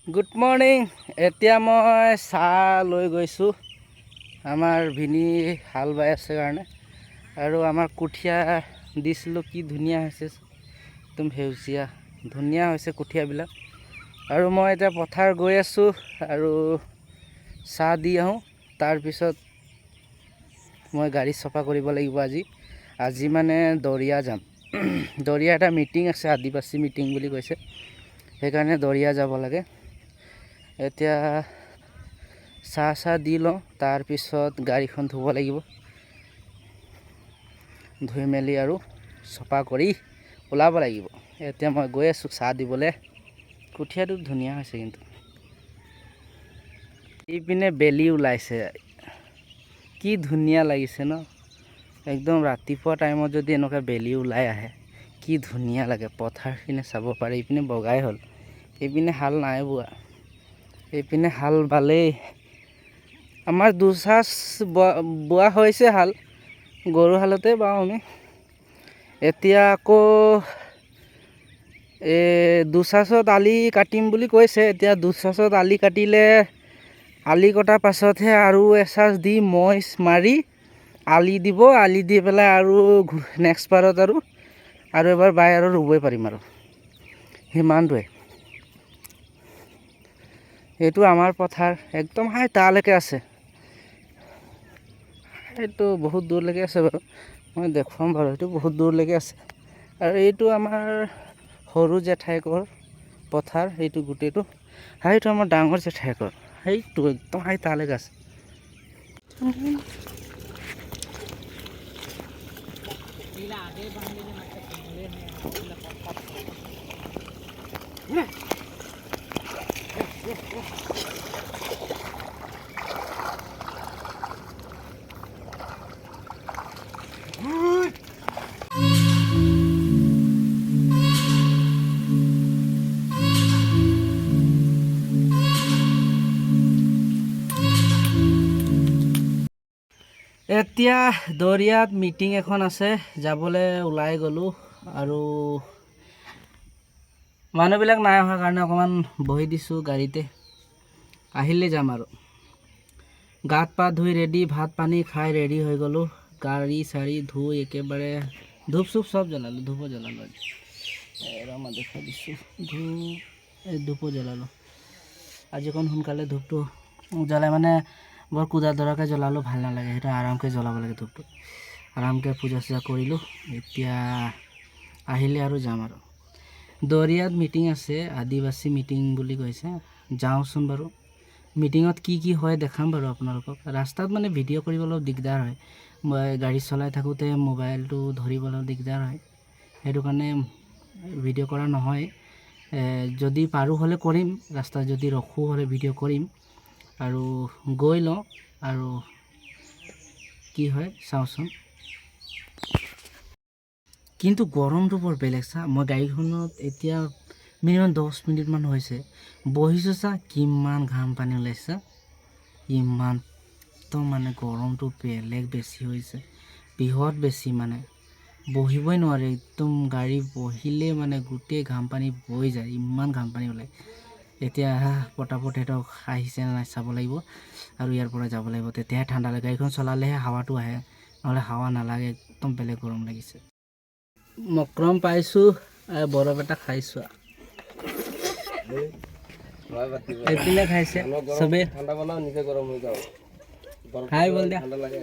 Good morning. এতিয়া মই চাহ লৈ গৈছোঁ আমাৰ ভিনি হাল বাই আছে কাৰণে। আৰু আমাৰ কঠীয়া দিছিলোঁ, কি ধুনীয়া হৈছে, একদম সেউজীয়া ধুনীয়া হৈছে কঠীয়াবিলাক। আৰু মই এতিয়া পথাৰ গৈ আছোঁ আৰু চাহ দি আহোঁ। তাৰপিছত মই গাড়ী চফা কৰিব লাগিব। আজি মানে দৰিয়া যাম। দৰিয়া এটা মিটিং আছে, আদিবাসী মিটিং বুলি কৈছে, সেইকাৰণে দৰিয়া যাব লাগে। এতিয়া চাহ দি লওঁ, তাৰপিছত গাড়ীখন ধুব লাগিব। ধুই মেলি আৰু চফা কৰি ওলাব লাগিব। এতিয়া মই গৈ আছোঁ চাহ দিবলৈ। কঠীয়াটো ধুনীয়া হৈছে, কিন্তু ইপিনে বেলি ওলাইছে, কি ধুনীয়া লাগিছে ন। একদম ৰাতিপুৱা টাইমত যদি এনেকুৱা বেলি ওলাই আহে কি ধুনীয়া লাগে। পথাৰখিনি চাব পাৰে। ইপিনে বগাই হ'ল, এইপিনে হাল নাই বোৱা, এইপিনে হাল বালেই। আমাৰ দুচাচ বোৱা হৈছে হাল, গৰু হালতে বাওঁ আমি। এতিয়া আকৌ দুচাচত আলি কাটিম বুলি কৈছে। এতিয়া দুচাচত আলি কাটিলে, আলি কটাৰ পাছতহে আৰু এচাচ দি মৈচ মাৰি আলি দিব। আলি দি পেলাই আৰু নেক্সট বাৰত আৰু এবাৰ বাই আৰু ৰুবই পাৰিম। আৰু সিমানটোৱে। এইটো আমাৰ পথাৰ, একদম তালৈকে আছে। এইটো বহুত দূৰলৈকে আছে বাৰু, মই দেখুৱাম বাৰু। এইটো বহুত দূৰলৈকে আছে। আৰু এইটো আমাৰ সৰু জেঠাইকৰ পথাৰ, এইটো গোটেইটো। সেইটো আমাৰ ডাঙৰ জেঠাইকৰ, সেইটো একদম তালৈকে আছে। এতিয়া দৰিয়াত মিটিং এখন আছে, যাবলৈ ওলাই গ'লোঁ। আৰু মানুহবিলাক নাই অহাৰ কাৰণে অকণমান বহি দিছোঁ গাড়ীতে। আহিলে যাম আৰু। গাত পা ধুই ৰেডি, ভাত পানী খাই ৰেডি হৈ গ'লোঁ। গাড়ী চাড়ী ধুই একেবাৰে ধূপ চুপ চব জ্বলালোঁ। ধূপো জ্বলালোঁ আজি। মই দেখাই দিছোঁ, ধূপো জ্বলালোঁ আজি। অকণ সোনকালে ধূপটো জ্বলাই মানে বৰ কুদা ধৰাকৈ জ্বলালোঁ ভাল নালাগে। সেইটো আৰামকৈ জ্বলাব লাগে ধূপটো। আৰামকৈ পূজা চূজা কৰিলোঁ। এতিয়া আহিলে আৰু যাম আৰু। দৰিয়াত মিটিং আছে, আদিবাসী মিটিং বুলি কৈছে। যাওঁচোন বাৰু। মিটিঙত কি হয় দেখাম বাৰু আপোনালোকক। ৰাস্তাত মানে ভিডিঅ' কৰিব অলপ দিগদাৰ হয়। মই গাড়ী চলাই থাকোঁতে মোবাইলটো ধৰিবলৈ অলপ দিগদাৰ হয়, সেইটো কাৰণে ভিডিঅ' কৰা নহয়। যদি পাৰোঁ হ'লে কৰিম, ৰাস্তাত যদি ৰখোঁ হ'লে ভিডিঅ' কৰিম। আৰু গৈ লওঁ আৰু কি হয় চাওঁচোন। কিন্তু গৰমটো বৰ বেলেগ চা। মই গাড়ীখনত এতিয়া মিনিমাম 10 মিনিটমান হৈছে বহিছোঁ চা, কিমান ঘাম পানী ওলাইছে। ইমান মানে গৰমটো বেলেগ বেছি হৈছে, বৃহৎ বেছি মানে বহিবই নোৱাৰে। একদম গাড়ী বহিলে মানে গোটেই ঘাম পানী বৈ যায়, ইমান ঘাম পানী ওলায়। এতিয়া পটাপট সিহঁতক আহিছে নাই চাব লাগিব আৰু ইয়াৰ পৰা যাব লাগিব, তেতিয়াহে ঠাণ্ডা লাগে। গাড়ীখন চলালেহে হাৱাটো আহে, নহ'লে হাৱা নালাগে। একদম বেলেগ গৰম লাগিছে। মক্ৰম পাইছোঁ, বৰফ এটা খাইছোঁ। এইপিনে খাইছে চবেই। ঠাণ্ডা বনাও, নিজে গৰম হৈ যাওঁ। খাই বল দিয়া, ঠাণ্ডা লাগে।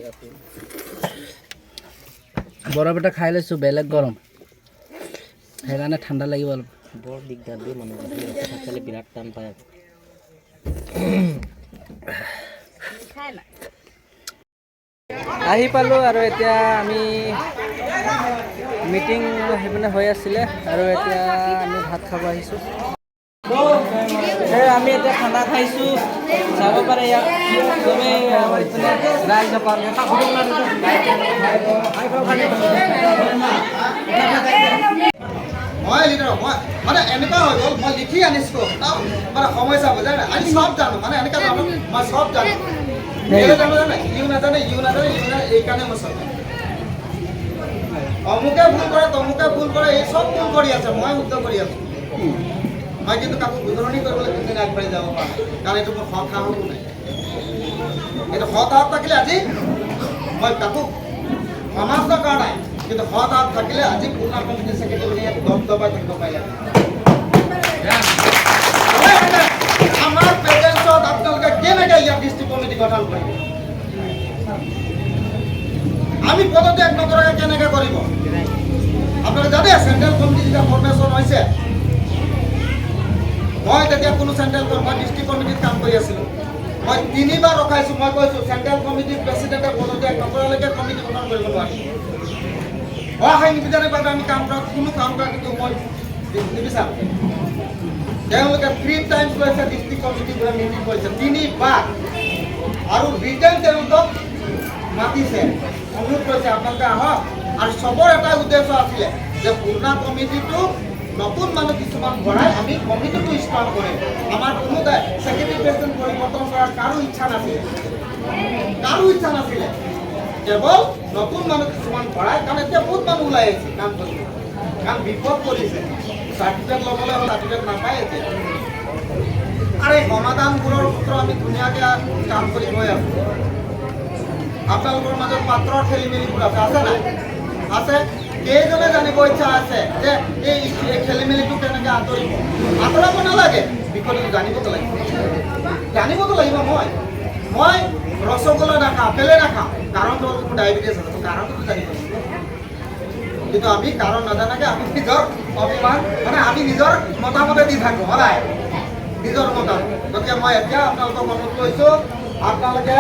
বৰফ এটা খাই লৈছোঁ, বেলেগ গৰম, সেইকাৰণে ঠাণ্ডা লাগিব অলপ। বৰ দিগদাৰ দেই মানুহ থাকিলে, বিৰাট টান পায়। আহি পালোঁ আৰু এতিয়া আমি মিটিং সেইপিনে হৈ আছিলে আৰু এতিয়া আমি ভাত খাব আহিছোঁ। আমি এতিয়া খানা খাইছোঁ, চাব পাৰে ইয়াত চবেই ৰাইজসকল। মই লিডাৰ মানে এনেকুৱা হৈ গ'ল, মই লিখি আনিছোঁ মানে সময় চাব জানে। আমি চব জানো মানে এনেকুৱা জানো, মই চব জানো। জানো জানে, ইউ নাজানে এইকাৰণে মই চব জানো। অমুকে ভুল কৰে, তমুকে ভুল কৰে, এই চব ভুল কৰি আছে, মই শুদ্ধ কৰি আছোঁ। মই কিন্তু কাকো শুধৰণি কৰিবলৈ কিন্তু আগবাঢ়ি যাব পৰা নাই কাৰণ এইটো মোৰ সৎ সাহসো নাই এইটো সৎ সাহস থাকিলে আজি মই কাকো সমাজ দৰকাৰ নাই কিন্তু সৎ সাহস থাকিলে আজি পূৰ্ণা কমিটি ছেক্ৰেটাৰী দবাই থাকিব পাৰিলে আমাৰ প্ৰেজেন্সত আপোনালোকে কেনেকৈ ইয়াত ডিষ্ট্ৰিক্ট কমিটি গঠন কৰিব আমি পদত্যাগ নকৰাকৈ কেনেকৈ কৰিব আপোনালোকে জানে চেণ্ট্ৰেল কমিটি যেতিয়া ফৰ্মেশ্যন হৈছে মই তেতিয়া কোনো মই ডিষ্ট্ৰিক্ট কমিটিত কাম কৰি আছিলোঁ মই 3বাৰ ৰখাইছোঁ মই কৈছোঁ চেণ্ট্ৰেল কমিটিৰ প্ৰেচিডেণ্টে পদত্যাগ নকৰালৈকে কমিটি গঠন কৰিব নোৱাৰি অসাংবিধানিকভাৱে আমি কাম কৰা কোনো কাম কৰা কিন্তু মই নিবিচাৰোঁ তেওঁলোকে 3 টাইমছ লৈছে ডিষ্ট্ৰিক্ট কমিটিবোৰে মিটিং কৰিছে 3বাৰ আৰু ৰিটাৰ্ণ তেওঁলোকক মাতিছে অনুৰোধ কৰিছে আপোনালোকে আহক আৰু চবৰ এটা উদ্দেশ্য আছিলে যে পুৰণা কমিটিটো নতুন মানুহ কিছুমান ভৰাই আমি কমিটিটো ষ্ট্ৰং কৰিম আমাৰ কোনো ছেক্ৰেটাৰী প্ৰেচিডেণ্ট পৰিৱৰ্তন কৰাৰ কাৰো ইচ্ছা নাছিলে কেৱল নতুন মানুহ কিছুমান ভৰাই কাৰণ এতিয়া বহুত মানুহ ওলাই আহিছে কাম কৰিব কাৰণ বিপদ কৰিছে চাৰ্টিফিকেট ল'বলৈ হ'ল চাৰ্টিফিকেট নাপায় এতিয়া আৰু এই সমাধানবোৰৰ সূত্ৰ আমি ধুনীয়াকৈ কাম কৰি গৈ আছোঁ আপোনালোকৰ মাজত পাত্ৰৰ খেলি মেলিবোৰ আছে নাই আছে কেইজনে জানিব ইচ্ছা আছে যে এই খেলি মেলিটো কেনেকৈ আঁতৰাব নালাগে বিষয়টো জানিবতো লাগিব মই ৰসগোল্লা নাখাওঁ কেলে নাখাওঁ কাৰণটো হ'ল মোৰ ডায়েবেটিছ আছে কাৰণটো জানিব কিন্তু আমি কাৰণ নাজানাকৈ আমি নিজৰ অভিমান মানে আমি নিজৰ মতামতে দি থাকোঁ সদায় নিজৰ মতামত গতিকে মই এতিয়া আপোনালোকক অনুৰোধ কৰিছোঁ আপোনালোকে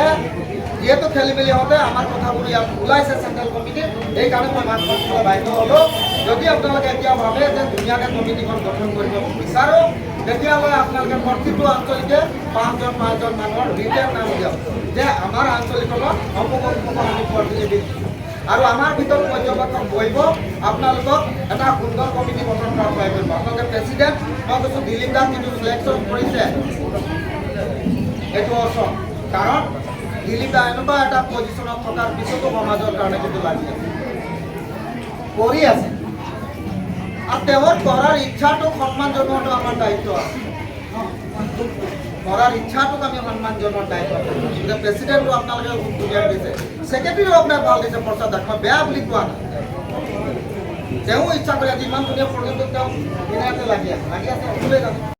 যিহেতু খেলি মেলি হওঁতে আমাৰ কথাবোৰ ইয়াত ওলাইছে চেণ্ট্ৰেল কমিটি সেইকাৰণে মই মাত কৰিবলৈ বাধ্য হ'লোঁ যদি আপোনালোকে এতিয়া ভাবে যে ধুনীয়াকৈ কমিটিখন গঠন কৰিব বিচাৰোঁ তেতিয়াহ'লে আপোনালোকে প্ৰতিটো আঞ্চলিকে 5জন মানুহৰ ৰিটাৰ্ণ নাম দিয়ক যে আমাৰ আঞ্চলিকত অমুক আমি প্ৰতিনিধি আৰু আমাৰ ভিতৰত পৰ্যবেক্ষক বহিব আপোনালোকক এটা সুন্দৰ কমিটি গঠন কৰাত সহায় কৰিব আপোনালোকে প্ৰেচিডেণ্ট মই কৈছোঁ দিলীপ দাস কিন্তু চিলেকশ্যন কৰিছে এইটো অচম কাৰণ দিলীপ দা এনেকুৱা এটা পজিশ্যনত থকাৰ পিছতো সমাজৰ কাৰণে কিন্তু লাগি আছে কৰি আছে আৰু তেওঁৰ কৰাৰ ইচ্ছাটোক সন্মান জনোৱাটো আমাৰ দায়িত্ব আছে কৰাৰ ইচ্ছাটোক আমি সন্মান জনোৱাৰ দায়িত্ব আছে গতিকে প্ৰেচিডেণ্টটো আপোনালোকে খুব ধুনীয়া দিছে ছেক্ৰেটাৰীও আপোনাক ভাল দিছে প্ৰচাৰ দেখাব বেয়া বুলি কোৱা নাই তেওঁ ইচ্ছা কৰি আজি ইমান ধুনীয়া প্ৰজেক্টত তেওঁ ধুনীয়াকৈ লাগি আছে ভুলেই জানো